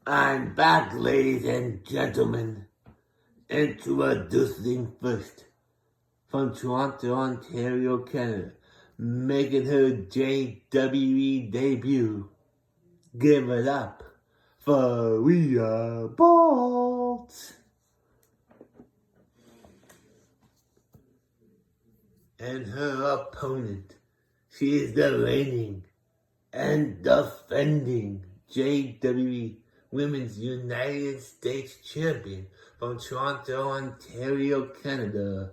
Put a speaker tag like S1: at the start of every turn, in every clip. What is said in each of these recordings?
S1: I'm back, ladies and gentlemen. Introducing first, from Toronto, Ontario, Canada, making her JWE debut. Give it up for We Are Bolts. And her opponent, she is the reigning and defending JWE Women's United States Champion from Toronto, Ontario, Canada.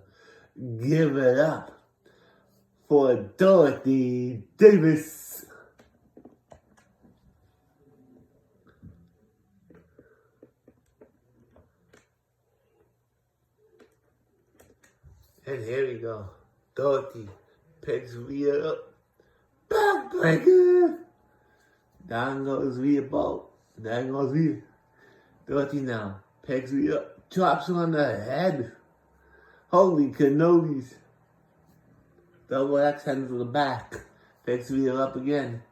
S1: Give it up for Dorothy Davis. And here we go. Dorothy picks Rhea up. Backbreaker. Down goes Rhea Bolt. Down goes Rhea. Dorothy now picks Rhea up. Drops her on the head. Holy cannolis. Double X hands to the back. Picks Rhea up again.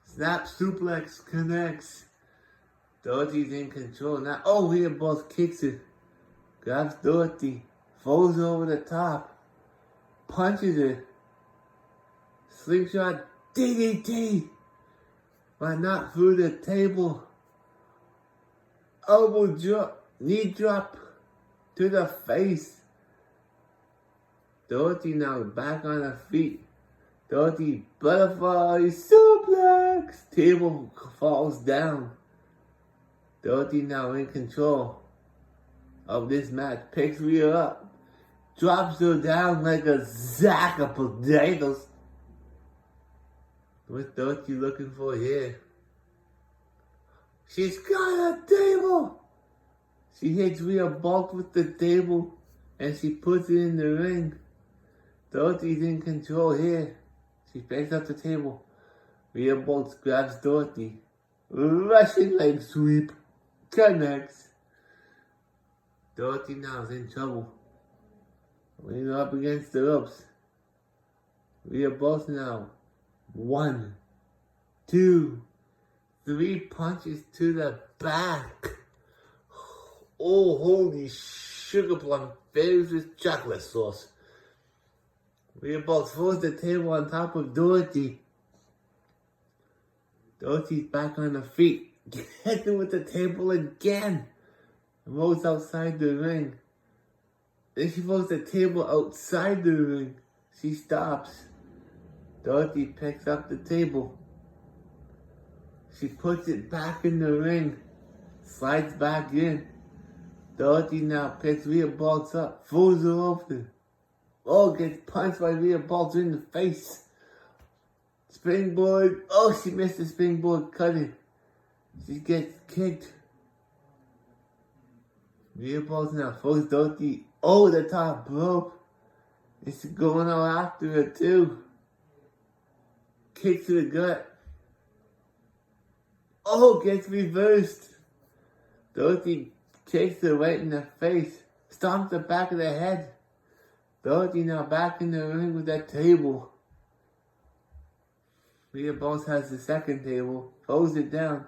S1: Snap suplex connects. Dorothy's in control now. Oh, Rhea Bolt kicks it. Grabs Dorothy. Folds her over the top. Punches her. Slingshot DDT. But not through the table. Elbow drop. Knee drop. To the face. Dorothy now back on her feet. Dorothy butterfly suplex. Table falls down. Dorothy now in control of this match. Picks Rhea up. Drops her down like a sack of potatoes. What's Dorothy looking for here? She's got a table. She hits Rhea Bolt with the table and she puts it in the ring. Dorothy's in control here. She picks up the table. Rhea Bolt grabs Dorothy. Russian leg sweep. Connects. Dorothy now is in trouble. Leaning up against the ropes. Rhea Bolt now. 1, 2, 3 punches to the back. Oh, holy sugar plum filled with chocolate sauce. Rhea Bolt throws the table on top of Dorothy. Dorothy's back on her feet. Hit her with the table again. Rolls outside the ring. Then she throws the table outside the ring. She stops. Dorothy picks up the table. She puts it back in the ring. Slides back in. Dorothy now picks Rhea Bolt up. Throws her over. Oh, gets punched by Rhea Bolt in the face. Springboard. Oh, she missed the springboard cutting. She gets kicked. Rhea Bolt now throws Dorothy over the top rope. It's going on after her too. Kick to the gut. Oh, gets reversed. Dorothy kicks her right in the face. Stomps the back of the head. Dorothy now back in the ring with that table. Rhea Bolt has the second table. Throws it down.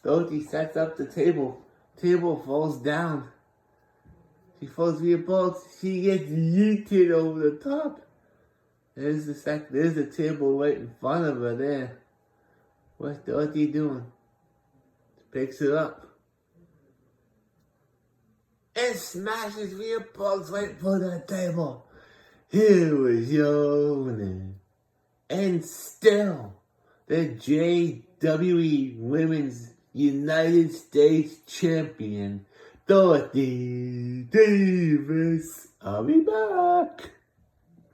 S1: Dorothy sets up the table. Table falls down. She throws Rhea Bolt. She gets yeeted over the top. There's the table right in front of her there. What's Dorothy doing? She picks her up. And smashes Rhea Bolt right for the table. Here was your winner. And still, the JWE Women's United States Champion, Dorothy Davis. I'll be back.